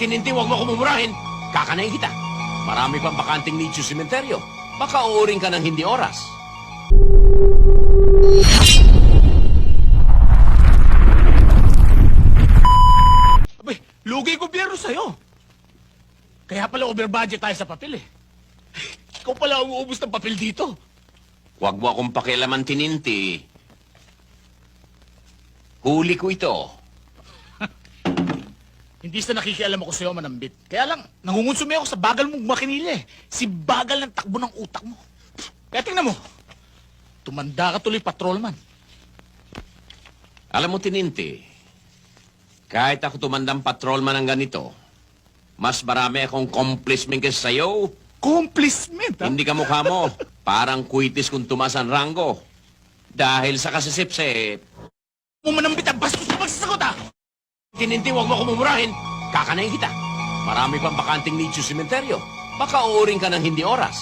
Tininti, huwag mo kumumurahin. Kakanayin kita. Marami pang bakanting nicho sementeryo. Baka uuring ka ng hindi oras. Abay, lugi gobyerno sa'yo. Kaya pala over-budget tayo sa papel eh. Ikaw pala umuubos ng papel dito. Huwag mo akong pakialaman, Tininti. Huli ko ito. Hindi sa nakikialam ako sa'yo, Manambit. Kaya lang, nangungonsume ako sa bagal mong makinili eh. Si bagal ng takbo ng utak mo. Kaya tingnan mo, tumanda ka tuloy patrolman. Alam mo, Tininti, kahit ako tumandang patrolman ng ganito, mas marami akong accomplishment kaysa sa'yo. Accomplishment, ha? Hindi ka mukha mo. Parang kuitis kung tumas ang ranggo. Dahil sa kasisip-sip. Mo Manambit ang bastos na pagsasagot, ha? Tininti, huwag mo kumumurahin. Kakanayin kita. Marami pang bakanting nicho sementeryo. Baka uuring ka ng hindi oras.